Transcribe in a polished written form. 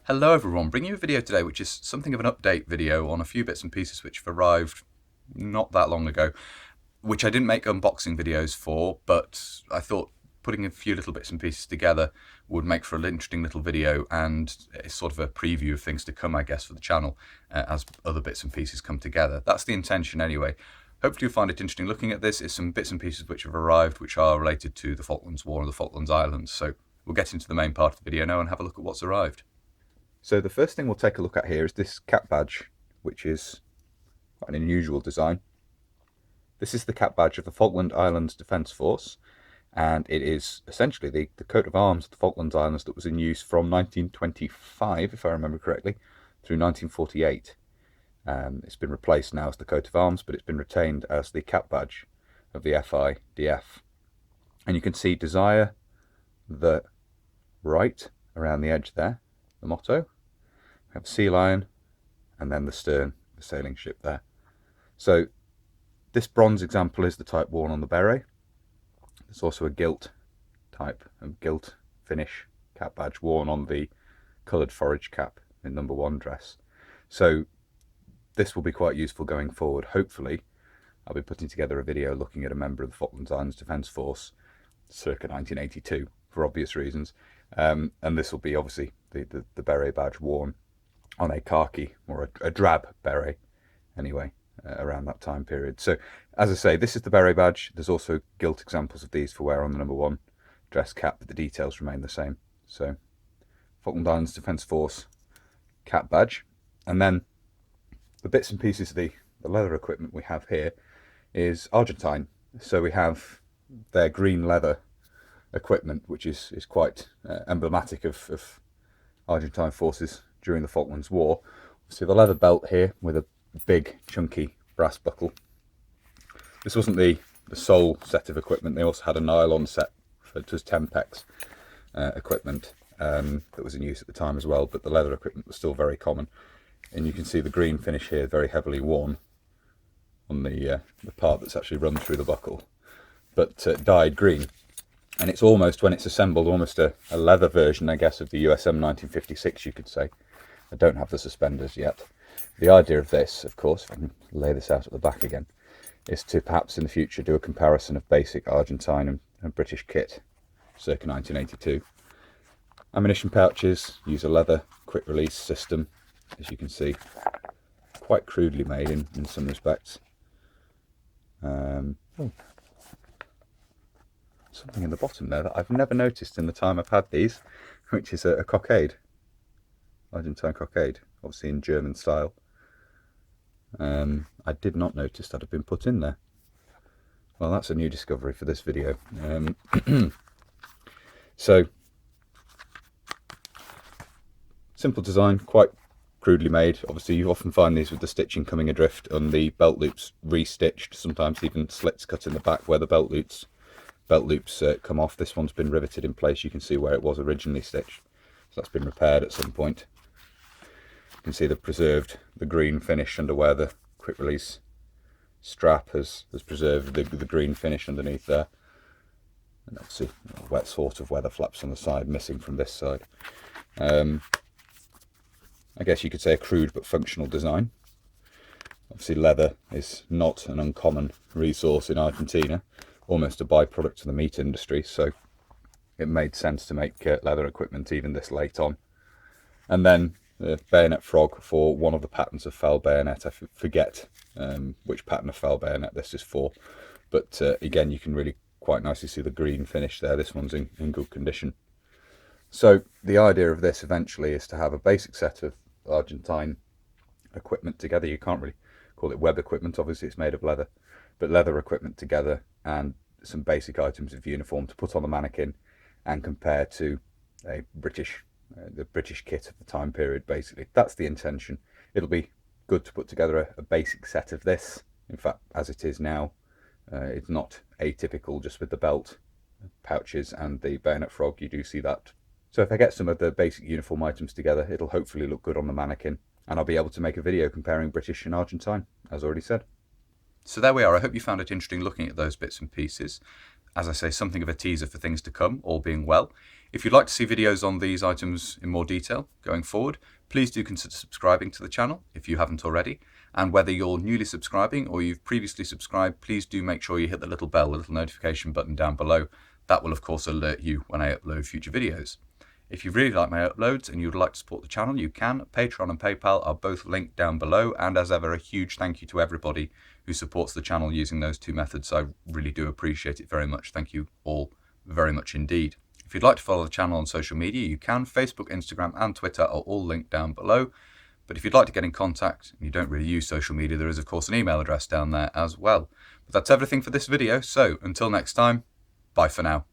Hello everyone, bringing you a video today which is something of an update video on a few bits and pieces which have arrived not that long ago, which I didn't make unboxing videos for, but I thought putting a few little bits and pieces together would make for an interesting little video, and it's sort of a preview of things to come, I guess, for the channel as other bits and pieces come together. That's the intention anyway. Hopefully you'll find it interesting looking at this. It's some bits and pieces which have arrived which are related to the Falklands War and the Falklands Islands, so we'll get into the main part of the video now and have a look at what's arrived. So the first thing we'll take a look at here is this cap badge, which is quite an unusual design. This is the cap badge of the Falkland Islands Defence Force, and it is essentially the coat of arms of the Falkland Islands that was in use from 1925, if I remember correctly, through 1948. It's been replaced now as the coat of arms, but it's been retained as the cap badge of the FIDF. And you can see Desire the right around the edge there, the motto. We have a sea lion, and then the stern, the sailing ship there. So this bronze example is the type worn on the beret. There's also a gilt type, a gilt finish cap badge worn on the coloured forage cap in number 1 dress. So this will be quite useful going forward. Hopefully I'll be putting together a video looking at a member of the Falkland Islands Defence Force circa 1982 for obvious reasons, and this will be obviously the beret badge worn on a khaki or a drab beret anyway, around that time period. So as I say, this is the beret badge. There's also gilt examples of these for wear on the number 1 dress cap, but the details remain the same. So Falkland Islands Defence Force cap badge. And then the bits and pieces of the leather equipment we have here is Argentine. So we have their green leather equipment, which is quite emblematic of Argentine forces during the Falklands War. See the leather belt here with a big chunky brass buckle. This wasn't the sole set of equipment. They also had a nylon set for just Tempex equipment that was in use at the time as well, but the leather equipment was still very common. And you can see the green finish here, very heavily worn on the part that's actually run through the buckle, but dyed green. And it's almost, when it's assembled, almost a leather version, I guess, of the USM 1956, you could say. I don't have the suspenders yet. The idea of this, of course, if I can lay this out at the back again, is to perhaps in the future do a comparison of basic Argentine and British kit, circa 1982. Ammunition pouches use a leather quick release system, as you can see, quite crudely made in some respects. Something in the bottom there that I've never noticed in the time I've had these, which is a cockade, Argentine cockade, obviously in German style. I did not notice that had been put in there. Well, that's a new discovery for this video. So, simple design, quite crudely made. Obviously you often find these with the stitching coming adrift and the belt loops restitched, sometimes even slits cut in the back where the belt loops come off. This one's been riveted in place. You can see where it was originally stitched, so that's been repaired at some point. You can see they've preserved the green finish under where the quick release strap has preserved the green finish underneath there, and obviously a wet sort of weather flaps on the side missing from this side. I guess you could say a crude but functional design. Obviously leather is not an uncommon resource in Argentina, almost a byproduct of the meat industry, so it made sense to make leather equipment even this late on. And then the Bayonet Frog for one of the patterns of foul bayonet. I forget which pattern of foul bayonet this is for, but again you can really quite nicely see the green finish there. This one's in good condition. So the idea of this eventually is to have a basic set of Argentine equipment together. You can't really call it web equipment, obviously it's made of leather, but leather equipment together and some basic items of uniform to put on the mannequin and compare to a the British kit of the time period. Basically that's the intention. It'll be good to put together a basic set of this. In fact, as it is now, it's not atypical, just with the belt, pouches and the Bayonet Frog, you do see that. So if I get some of the basic uniform items together, it'll hopefully look good on the mannequin, and I'll be able to make a video comparing British and Argentine, as already said. So there we are. I hope you found it interesting looking at those bits and pieces. As I say, something of a teaser for things to come, all being well. If you'd like to see videos on these items in more detail going forward, please do consider subscribing to the channel if you haven't already. And whether you're newly subscribing or you've previously subscribed, please do make sure you hit the little bell, the little notification button down below. That will of course alert you when I upload future videos. If you really like my uploads and you'd like to support the channel, you can. Patreon and PayPal are both linked down below, and as ever, a huge thank you to everybody who supports the channel using those two methods. I really do appreciate it very much. Thank you all very much indeed. If you'd like to follow the channel on social media, you can. Facebook, Instagram and Twitter are all linked down below. But if you'd like to get in contact and you don't really use social media, there is of course an email address down there as well. But that's everything for this video, so until next time, bye for now.